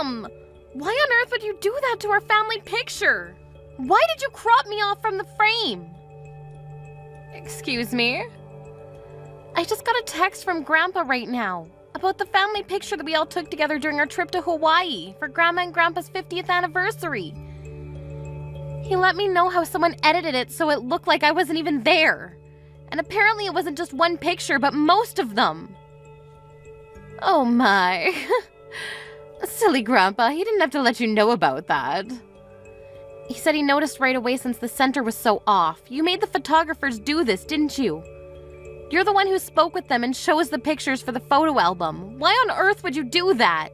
Mom! Why on earth would you do that to our family picture? Why did you crop me off from the frame? Excuse me? I just got a text from Grandpa right now about the family picture that we all took together during our trip to Hawaii for Grandma and Grandpa's 50th anniversary. He let me know how someone edited it so it looked like I wasn't even there. And apparently it wasn't just one picture, but most of them. Oh my. Silly Grandpa, he didn't have to let you know about that. He said he noticed right away since the center was so off. You made the photographers do this, didn't you? You're the one who spoke with them and shows the pictures for the photo album. Why on earth would you do that?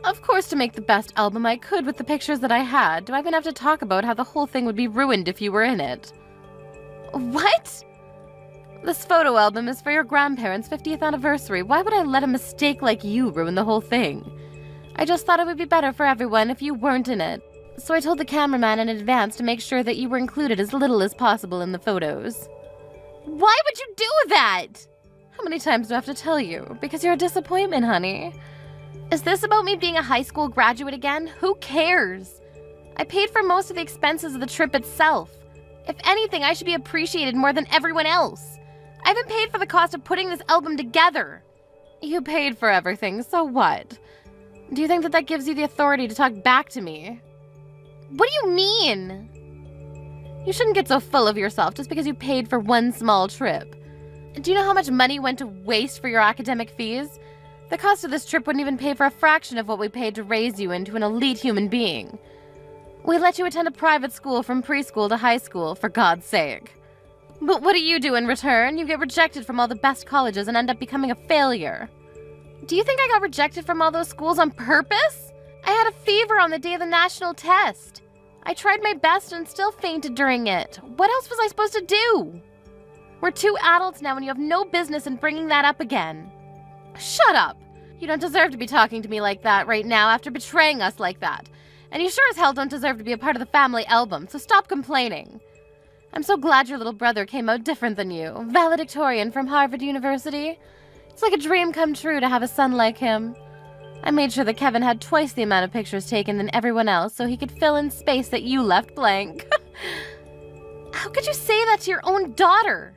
Of course, to make the best album I could with the pictures that I had. Do I even have to talk about how the whole thing would be ruined if you were in it? What? This photo album is for your grandparents' 50th anniversary. Why would I let a mistake like you ruin the whole thing? I just thought it would be better for everyone if you weren't in it. So I told the cameraman in advance to make sure that you were included as little as possible in the photos. Why would you do that? How many times do I have to tell you? Because you're a disappointment, honey. Is this about me being a high school graduate again? Who cares? I paid for most of the expenses of the trip itself. If anything, I should be appreciated more than everyone else. I even paid for the cost of putting this album together. You paid for everything, so what? Do you think that gives you the authority to talk back to me? What do you mean? You shouldn't get so full of yourself just because you paid for one small trip. Do you know how much money went to waste for your academic fees? The cost of this trip wouldn't even pay for a fraction of what we paid to raise you into an elite human being. We let you attend a private school from preschool to high school, for God's sake. But what do you do in return? You get rejected from all the best colleges and end up becoming a failure. Do you think I got rejected from all those schools on purpose? I had a fever on the day of the national test. I tried my best and still fainted during it. What else was I supposed to do? We're 2 adults now and you have no business in bringing that up again. Shut up! You don't deserve to be talking to me like that right now after betraying us like that. And you sure as hell don't deserve to be a part of the family album, so stop complaining. I'm so glad your little brother came out different than you. Valedictorian from Harvard University. It's like a dream come true to have a son like him. I made sure that Kevin had twice the amount of pictures taken than everyone else so he could fill in space that you left blank. How could you say that to your own daughter?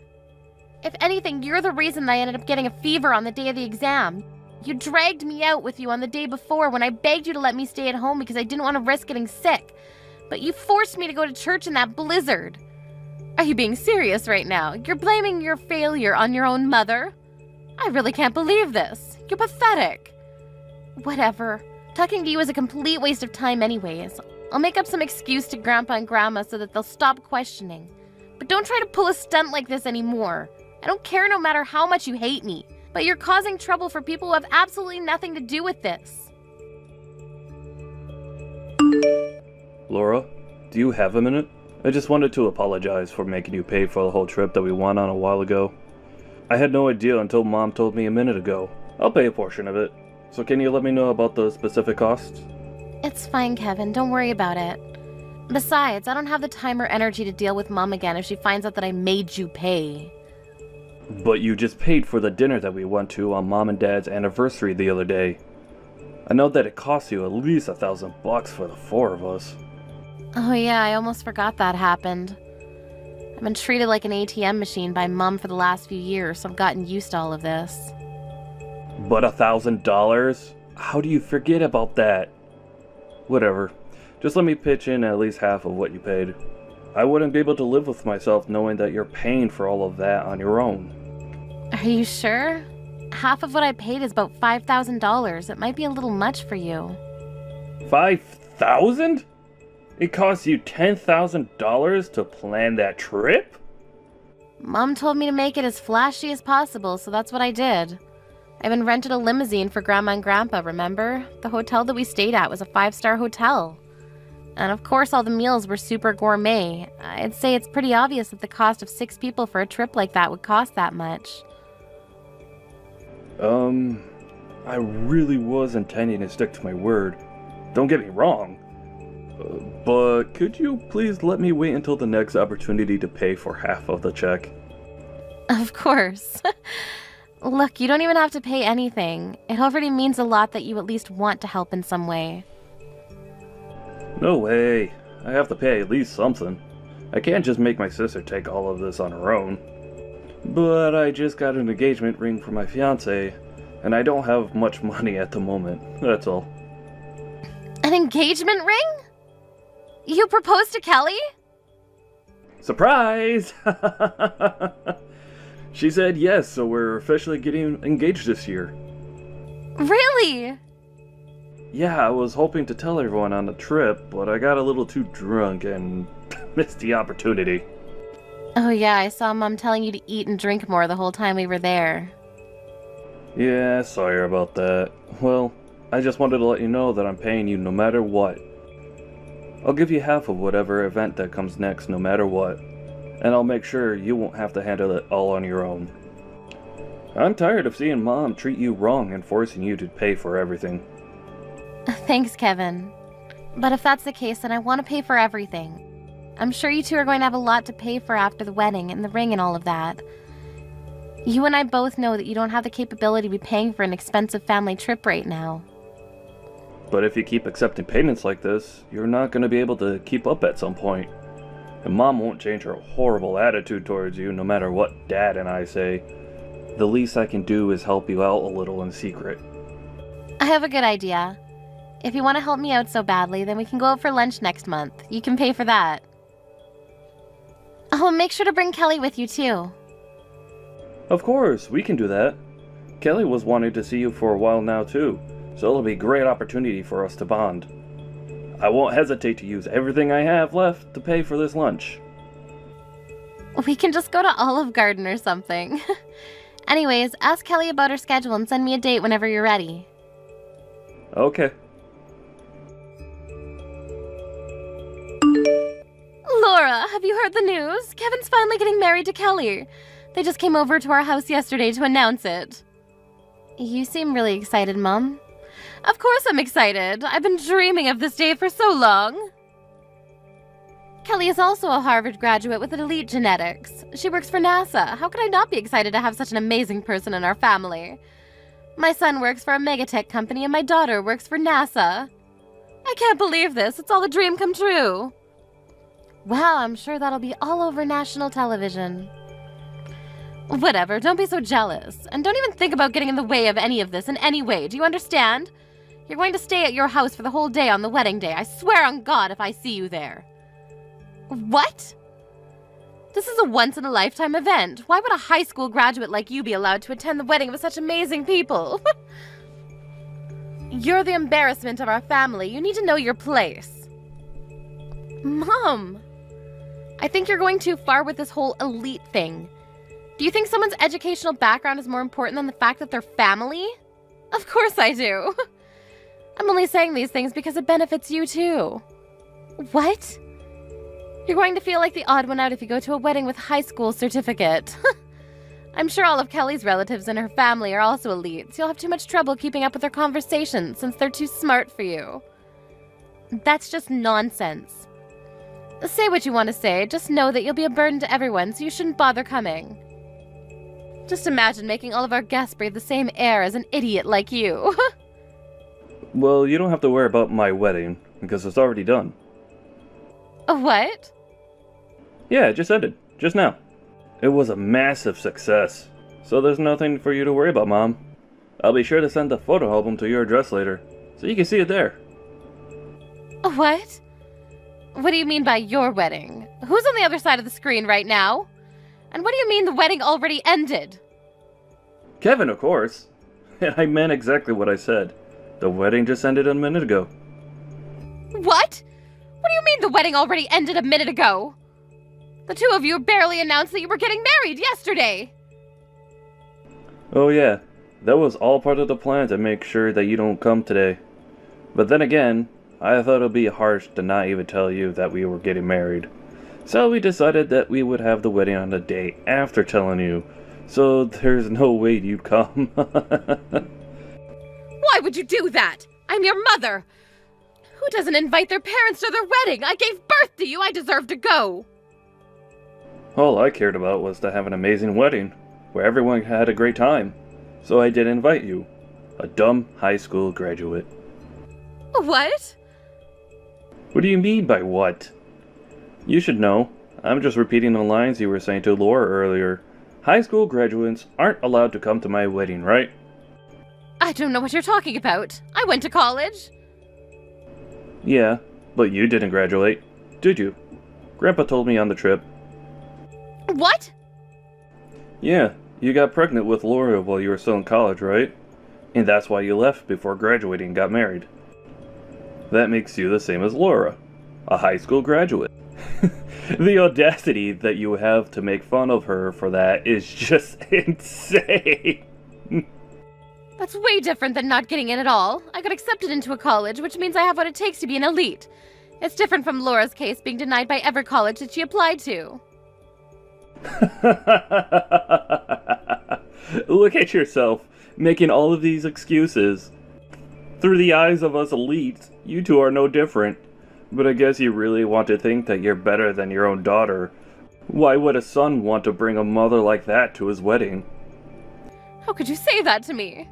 If anything, you're the reason that I ended up getting a fever on the day of the exam. You dragged me out with you on the day before when I begged you to let me stay at home because I didn't want to risk getting sick. But you forced me to go to church in that blizzard. Are you being serious right now? You're blaming your failure on your own mother? I really can't believe this. You're pathetic. Whatever. Talking to you is a complete waste of time anyways. I'll make up some excuse to Grandpa and Grandma so that they'll stop questioning. But don't try to pull a stunt like this anymore. I don't care no matter how much you hate me. But you're causing trouble for people who have absolutely nothing to do with this. Laura, do you have a minute? I just wanted to apologize for making you pay for the whole trip that we went on a while ago. I had no idea until Mom told me a minute ago. I'll pay a portion of it. So can you let me know about the specific costs? It's fine, Kevin. Don't worry about it. Besides, I don't have the time or energy to deal with Mom again if she finds out that I made you pay. But you just paid for the dinner that we went to on Mom and Dad's anniversary the other day. I know that it cost you at least $1,000 for the 4 of us. Oh yeah, I almost forgot that happened. I've been treated like an ATM machine by Mom for the last few years, so I've gotten used to all of this. But $1,000? How do you forget about that? Whatever. Just let me pitch in at least half of what you paid. I wouldn't be able to live with myself knowing that you're paying for all of that on your own. Are you sure? Half of what I paid is about $5,000. It might be a little much for you. $5,000? It cost you $10,000 to plan that trip? Mom told me to make it as flashy as possible, so that's what I did. I even rented a limousine for Grandma and Grandpa, remember? The hotel that we stayed at was a 5-star hotel. And of course all the meals were super gourmet. I'd say it's pretty obvious that the cost of 6 people for a trip like that would cost that much. I really was intending to stick to my word. Don't get me wrong. But could you please let me wait until the next opportunity to pay for half of the check? Of course. Look, you don't even have to pay anything. It already means a lot that you at least want to help in some way. No way. I have to pay at least something. I can't just make my sister take all of this on her own. But I just got an engagement ring for my fiancé, and I don't have much money at the moment. That's all. An engagement ring? You proposed to Kelly? Surprise! She said yes, so we're officially getting engaged this year. Really? Yeah, I was hoping to tell everyone on the trip, but I got a little too drunk and missed the opportunity. Oh yeah, I saw Mom telling you to eat and drink more the whole time we were there. Yeah, sorry about that. Well, I just wanted to let you know that I'm paying you no matter what. I'll give you half of whatever event that comes next no matter what. And I'll make sure you won't have to handle it all on your own. I'm tired of seeing Mom treat you wrong and forcing you to pay for everything. Thanks, Kevin. But if that's the case, then I want to pay for everything. I'm sure you two are going to have a lot to pay for after the wedding and the ring and all of that. You and I both know that you don't have the capability to be paying for an expensive family trip right now. But if you keep accepting payments like this, you're not going to be able to keep up at some point. And Mom won't change her horrible attitude towards you no matter what Dad and I say. The least I can do is help you out a little in secret. I have a good idea. If you want to help me out so badly, then we can go out for lunch next month. You can pay for that. Oh, and make sure to bring Kelly with you too. Of course, we can do that. Kelly was wanting to see you for a while now too, so it'll be a great opportunity for us to bond. I won't hesitate to use everything I have left to pay for this lunch. We can just go to Olive Garden or something. Anyways, ask Kelly about her schedule and send me a date whenever you're ready. Okay. Laura, have you heard the news? Kevin's finally getting married to Kelly. They just came over to our house yesterday to announce it. You seem really excited, Mom. Of course I'm excited. I've been dreaming of this day for so long. Kelly is also a Harvard graduate with elite genetics. She works for NASA. How could I not be excited to have such an amazing person in our family? My son works for a megatech company and my daughter works for NASA. I can't believe this. It's all a dream come true. Wow, I'm sure that'll be all over national television. Whatever, don't be so jealous. And don't even think about getting in the way of any of this in any way. Do you understand? You're going to stay at your house for the whole day on the wedding day. I swear on God if I see you there. What? This is a once-in-a-lifetime event. Why would a high school graduate like you be allowed to attend the wedding of such amazing people? You're the embarrassment of our family. You need to know your place. Mom, I think you're going too far with this whole elite thing. Do you think someone's educational background is more important than the fact that they're family? Of course I do. I'm only saying these things because it benefits you too. What? You're going to feel like the odd one out if you go to a wedding with high school certificate. I'm sure all of Kelly's relatives and her family are also elites. You'll have too much trouble keeping up with their conversations since they're too smart for you. That's just nonsense. Say what you want to say, just know that you'll be a burden to everyone, so you shouldn't bother coming. Just imagine making all of our guests breathe the same air as an idiot like you. Well, you don't have to worry about my wedding, because it's already done. What? Yeah, it just ended. Just now. It was a massive success. So there's nothing for you to worry about, Mom. I'll be sure to send the photo album to your address later, so you can see it there. What? What do you mean by your wedding? Who's on the other side of the screen right now? And what do you mean the wedding already ended? Kevin, of course. And I meant exactly what I said. The wedding just ended a minute ago. What? What do you mean the wedding already ended a minute ago? The two of you barely announced that you were getting married yesterday. Oh yeah, that was all part of the plan to make sure that you don't come today. But then again, I thought it would be harsh to not even tell you that we were getting married. So we decided that we would have the wedding on the day after telling you. So there's no way you'd come. Why would you do that? I'm your mother. Who doesn't invite their parents to their wedding? I gave birth to you. I deserve to go. All I cared about was to have an amazing wedding, where everyone had a great time. so I didn't invite you. A dumb high school graduate. What? What do you mean by what? You should know. I'm just repeating the lines you were saying to Laura earlier. High school graduates aren't allowed to come to my wedding, right? I don't know what you're talking about. I went to college. Yeah, but you didn't graduate, did you? Grandpa told me on the trip. What? Yeah, you got pregnant with Laura while you were still in college, right? And that's why you left before graduating and got married. That makes you the same as Laura, a high school graduate. The audacity that you have to make fun of her for that is just insane. That's way different than not getting in at all. I got accepted into a college, which means I have what it takes to be an elite. It's different from Laura's case being denied by every college that she applied to. Look at yourself, making all of these excuses. Through the eyes of us elites, you two are no different. But I guess you really want to think that you're better than your own daughter. Why would a son want to bring a mother like that to his wedding? How could you say that to me?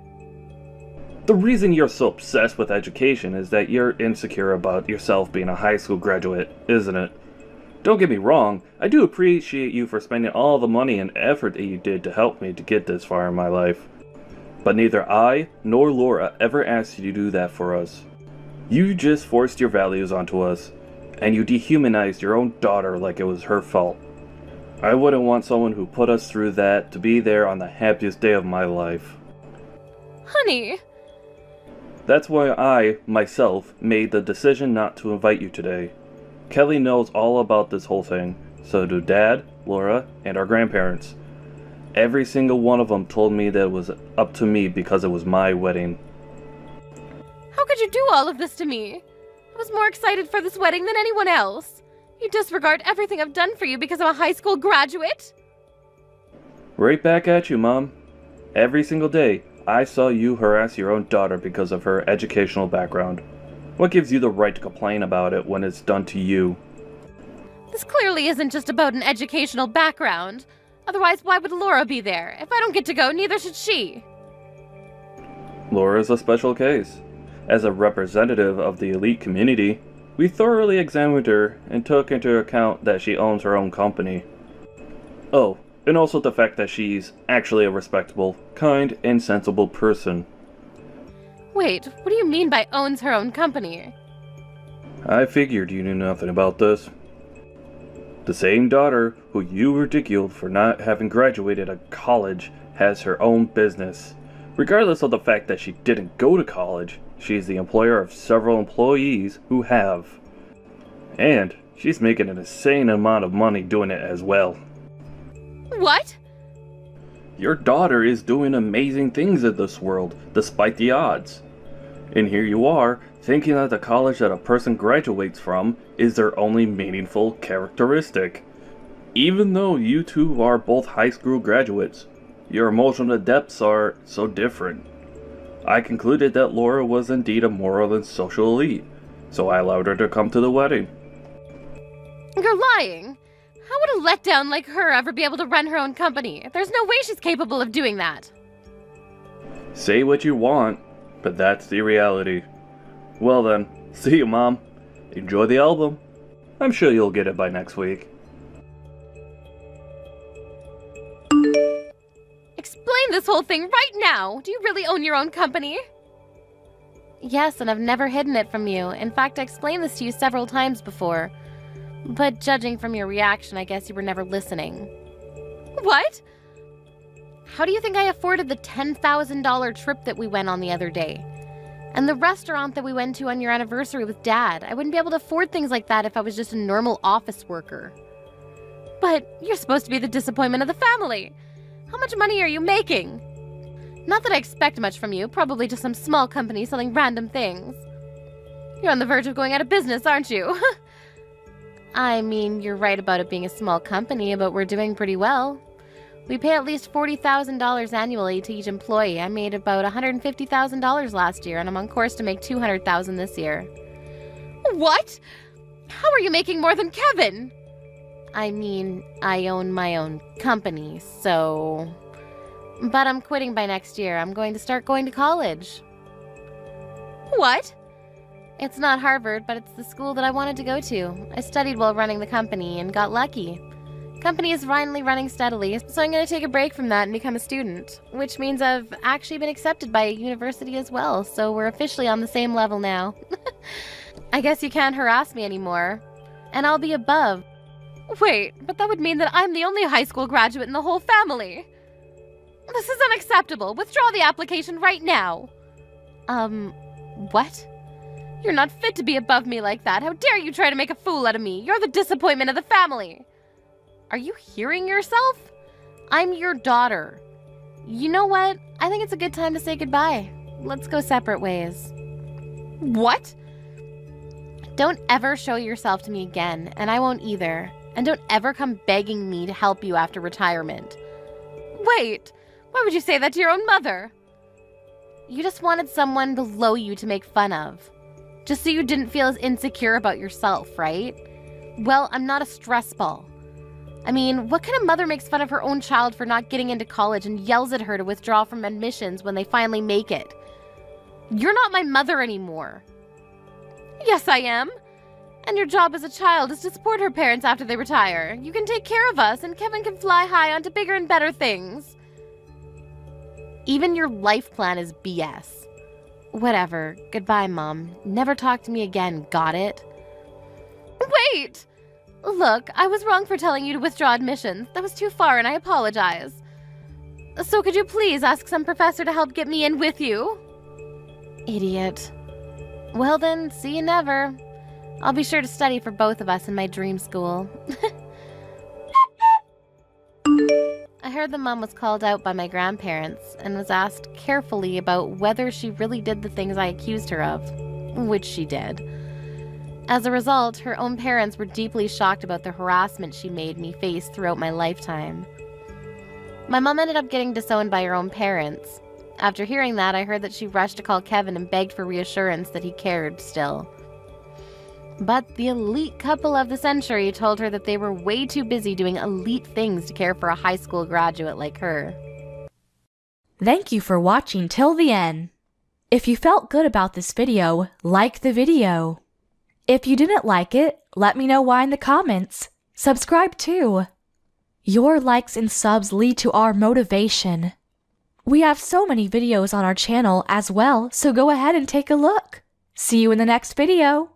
The reason you're so obsessed with education is that you're insecure about yourself being a high school graduate, isn't it? Don't get me wrong, I do appreciate you for spending all the money and effort that you did to help me to get this far in my life. But neither I nor Laura ever asked you to do that for us. You just forced your values onto us, and you dehumanized your own daughter like it was her fault. I wouldn't want someone who put us through that to be there on the happiest day of my life. Honey. That's why I, myself, made the decision not to invite you today. Kelly knows all about this whole thing, so do Dad, Laura, and our grandparents. Every single one of them told me that it was up to me because it was my wedding. How could you do all of this to me? I was more excited for this wedding than anyone else. You disregard everything I've done for you because I'm a high school graduate? Right back at you, Mom. Every single day, I saw you harass your own daughter because of her educational background. What gives you the right to complain about it when it's done to you? This clearly isn't just about an educational background. Otherwise, why would Laura be there? If I don't get to go, neither should she. Laura's a special case. As a representative of the elite community, we thoroughly examined her and took into account that she owns her own company. Oh, and also the fact that she's actually a respectable, kind, and sensible person. Wait, what do you mean by owns her own company? I figured you knew nothing about this. The same daughter who you ridiculed for not having graduated a college has her own business. Regardless of the fact that she didn't go to college, she's the employer of several employees who have. And she's making an insane amount of money doing it as well. What? Your daughter is doing amazing things in this world, despite the odds. And here you are, thinking that the college that a person graduates from is their only meaningful characteristic. Even though you two are both high school graduates, your emotional depths are so different. I concluded that Laura was indeed a moral and social elite, so I allowed her to come to the wedding. You're lying. How would a letdown like her ever be able to run her own company? There's no way she's capable of doing that. Say what you want, but that's the reality. Well then, see you, Mom. Enjoy the album. I'm sure you'll get it by next week. Explain this whole thing right now. Do you really own your own company? Yes, and I've never hidden it from you. In fact, I explained this to you several times before. But judging from your reaction, I guess you were never listening. What? How do you think I afforded the $10,000 trip that we went on the other day? And the restaurant that we went to on your anniversary with Dad? I wouldn't be able to afford things like that if I was just a normal office worker. But you're supposed to be the disappointment of the family. How much money are you making? Not that I expect much from you, probably just some small company selling random things. You're on the verge of going out of business, aren't you? I mean, you're right about it being a small company, but we're doing pretty well. We pay at least $40,000 annually to each employee. I made about $150,000 last year, and I'm on course to make $200,000 this year. What? How are you making more than Kevin? I mean, I own my own company, so... But I'm quitting by next year. I'm going to start going to college. What? It's not Harvard, but it's the school that I wanted to go to. I studied while running the company and got lucky. Company is finally running steadily, so I'm going to take a break from that and become a student. Which means I've actually been accepted by a university as well, so we're officially on the same level now. I guess you can't harass me anymore. And I'll be above. Wait, but that would mean that I'm the only high school graduate in the whole family. This is unacceptable. Withdraw the application right now. What? You're not fit to be above me like that. How dare you try to make a fool out of me? You're the disappointment of the family. Are you hearing yourself? I'm your daughter. You know what? I think it's a good time to say goodbye. Let's go separate ways. What? Don't ever show yourself to me again, and I won't either. And don't ever come begging me to help you after retirement. Wait, why would you say that to your own mother? You just wanted someone below you to make fun of. Just so you didn't feel as insecure about yourself, right? Well, I'm not a stress ball. I mean, what kind of mother makes fun of her own child for not getting into college and yells at her to withdraw from admissions when they finally make it? You're not my mother anymore. Yes, I am. And your job as a child is to support her parents after they retire. You can take care of us, and Kevin can fly high onto bigger and better things. Even your life plan is BS. Whatever. Goodbye, Mom. Never talk to me again, got it? Wait! Look, I was wrong for telling you to withdraw admissions. That was too far, and I apologize. So could you please ask some professor to help get me in with you? Idiot. Well then, see you never. I'll be sure to study for both of us in my dream school. I heard the mom was called out by my grandparents and was asked carefully about whether she really did the things I accused her of, which she did. As a result, her own parents were deeply shocked about the harassment she made me face throughout my lifetime. My mom ended up getting disowned by her own parents. After hearing that, I heard that she rushed to call Kevin and begged for reassurance that he cared still. But the elite couple of the century told her that they were way too busy doing elite things to care for a high school graduate like her. Thank you for watching till the end. If you felt good about this video, like the video. If you didn't like it, let me know why in the comments. Subscribe too. Your likes and subs lead to our motivation. We have so many videos on our channel as well, so go ahead and take a look. See you in the next video.